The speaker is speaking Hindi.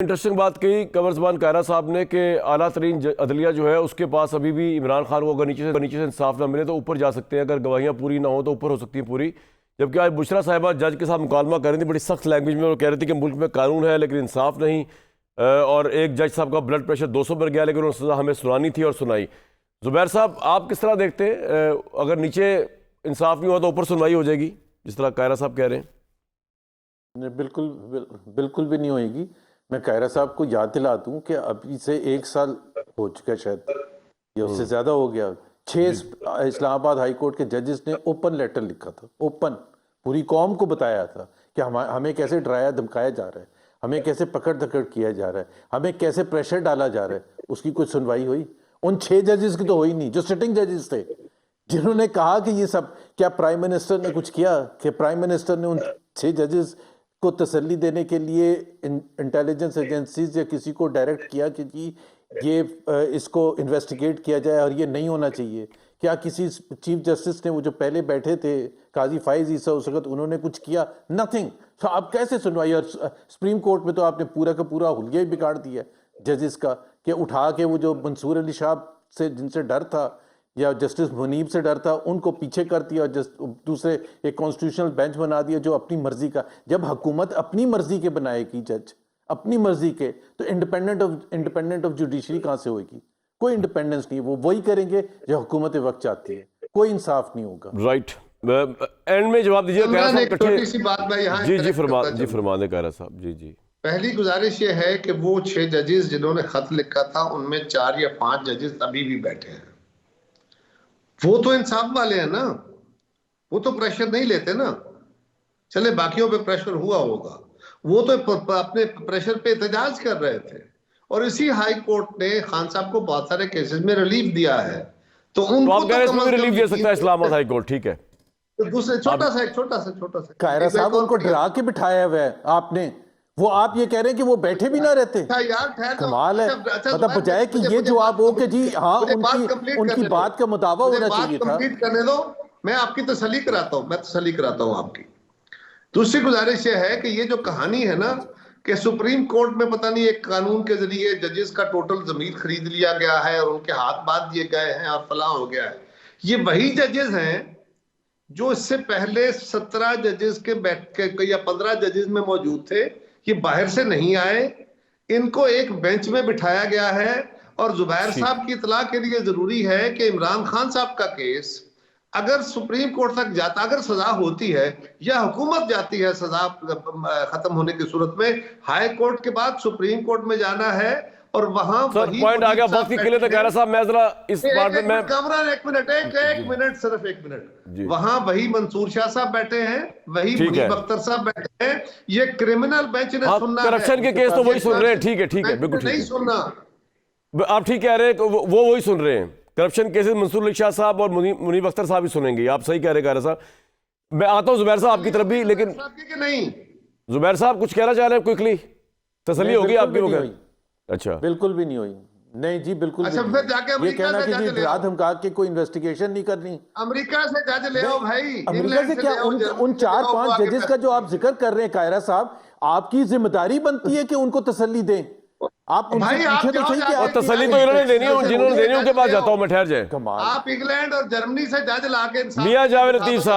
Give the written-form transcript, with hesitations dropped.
इंटरेस्टिंग बात कही कमर ज़बान कायरा साहब ने कि आला तरीन अदलिया जो है उसके पास अभी भी इमरान खान को अगर नीचे से इंसाफ ना मिले तो ऊपर जा सकते हैं, अगर गवाहियाँ पूरी ना हो तो ऊपर हो सकती हैं पूरी। जबकि आज बुशरा साहिबा जज के साथ मुकालमा कर रही थी बड़ी सख्त लैंग्वेज में, वो कह रही थी कि मुल्क में कानून है लेकिन इंसाफ नहीं, और एक जज साहब का ब्लड प्रेशर 200 पर गया लेकिन उन्होंने सज़ा हमें सुनानी थी और सुनाई। ज़ुबैर साहब, आप किस तरह देखते हैं, अगर नीचे इंसाफ नहीं हुआ तो ऊपर सुनवाई हो जाएगी जिस तरह कायरा साहब कह रहे हैं? बिल्कुल भी नहीं होएगी। मैं कायरा साहब को याद दिला दूं कि अभी से 1 साल हो चुका है, शायद या उससे ज्यादा हो गया। 6 इस्लामाबाद हाई कोर्ट के जजेस ने ओपन लेटर लिखा था, ओपन पूरी कौम को बताया था कि हमें कैसे डराया धमकाया जा रहा है, हमें कैसे पकड़ धकड़ किया जा रहा है, हमें कैसे प्रेशर डाला जा रहा है। उसकी कोई सुनवाई हुई? उन 6 जजेस की तो हुई नहीं जो सिटिंग जजेस थे, जिन्होंने कहा कि ये सब। क्या प्राइम मिनिस्टर ने कुछ किया कि प्राइम मिनिस्टर ने उन 6 जजेस को तसल्ली देने के लिए इंटेलिजेंस एजेंसीज या किसी को डायरेक्ट किया कि जी ये इसको इन्वेस्टिगेट किया जाए और ये नहीं होना चाहिए? क्या किसी चीफ जस्टिस ने, वो जो पहले बैठे थे काजी फाइज ईसा उस वक्त, उन्होंने कुछ किया? नथिंग। तो अब कैसे सुनवाई? और सुप्रीम कोर्ट में तो आपने पूरा का पूरा हुलिया ही बिगाड़ दिया जजेस का, कि उठा के वो जो मंसूर अली शाह से जिनसे डर था या जस्टिस मुनीब से डर था उनको पीछे कर दिया और दूसरे एक कॉन्स्टिट्यूशनल बेंच बना दिया जो अपनी मर्जी का। जब हुकूमत अपनी मर्जी के बनाएगी जज, अपनी मर्जी के, तो इंडिपेंडेंट ऑफ जुडिशरी कहाँ से होगी? कोई इंडिपेंडेंस नहीं। वो वही करेंगे जो हुकूमत वक्त चाहती है, कोई इंसाफ नहीं होगा। राइट। एंड में जवाब दीजिए छोटी सी बात मैं यहाँ जी फरमा दें कायरा साहब। जी पहली गुजारिश ये है कि वो 6 जजेस जिन्होंने खत लिखा था उनमें 4 या 5 जजेस अभी भी बैठे हैं। वो तो इंसाफ वाले हैं ना, वो तो प्रेशर नहीं लेते ना। चले बाकियों पे प्रेशर हुआ होगा, वो तो अपने प्रेशर पे एहतजाज कर रहे थे और इसी हाई कोर्ट ने खान साहब को बहुत सारे केसेस में रिलीफ दिया है। तो उनको तो रिलीफ दे सकता है इस्लामाबाद हाई कोर्ट, ठीक है। तो दूसरे छोटा सा कायरा साहब उनको डरा के बिठाया हुआ है आपने। वो आप ये कह रहे हैं कि वो बैठे भी ना रहते? यार कमाल है। मतलब बजाय कि ये जवाब हो कि जी हाँ उनकी बात का मुताबा होना चाहिए था। कंप्लीट करने दो, मैं आपकी तसल्ली कराता हूँ, आपकी। दूसरी गुजारिश ये है कि ये जो कहानी है ना कि सुप्रीम कोर्ट में पता नहीं एक कानून के जरिए जजेस का टोटल जमीर खरीद लिया गया है और उनके हाथ बांध दिए गए हैं और फलां हो गया है। ये वही जजेस हैं जो इससे पहले 17 जजेस के बैठ के या 15 जजेस में मौजूद थे। ये बाहर से नहीं आए, इनको एक बेंच में बिठाया गया है। और जुबैर साहब की इतला के लिए जरूरी है कि इमरान खान साहब का केस अगर सुप्रीम कोर्ट तक जाता, अगर सजा होती है या हुकूमत जाती है सजा खत्म होने की सूरत में, हाई कोर्ट के बाद सुप्रीम कोर्ट में जाना है और वहां पॉइंट आ गया। वक्त के लिए तो कायरा साहब मैं जरा इस बात में एक मिनट सिर्फ एक मिनट। वहां वही मंसूर शाह साहब बैठे हैं, वही मुनीब अख्तर साहब बैठे हैं। ये क्रिमिनल बेंच ने सुनना है, करप्शन के केस तो वही सुन रहे हैं। ठीक है बिल्कुल नहीं सुनना। आप ठीक कह रहे हैं, वो वही सुन रहे हैं। करप्शन केसेस मंसूर अली शाह साहब और मुनीब अख्तर साहब ही सुनेंगे। आप सही कह रहे हैं कायरा साहब। मैं आता हूं जुबैर साहब आपकी तरफ भी, लेकिन नहीं जुबैर साहब कुछ कहना चाह रहे हैं क्विकली? तसल्ली होगी आपकी? होगा? अच्छा, बिल्कुल भी नहीं हुई। नहीं जी बिल्कुल। अच्छा फिर जाके ये कहना कि जी रात हम कहा कि कोई इन्वेस्टिगेशन नहीं करनी। अमेरिका से जज ले आओ भाई। अमेरिका से क्या? उन 4-5 जजेस का जो आप जिक्र कर रहे हैं कायरा साहब, आपकी जिम्मेदारी बनती है कि उनको तसल्ली दें। आप उनसे पूछे तो सही। और तसल्ली तो इन्होंने देनी है, जिन्होंने देनी है उनके पास जाता हूं मैं। ठहर जाए, आप इंग्लैंड और जर्मनी से जज ला के मियां जावेद लतीफ साहब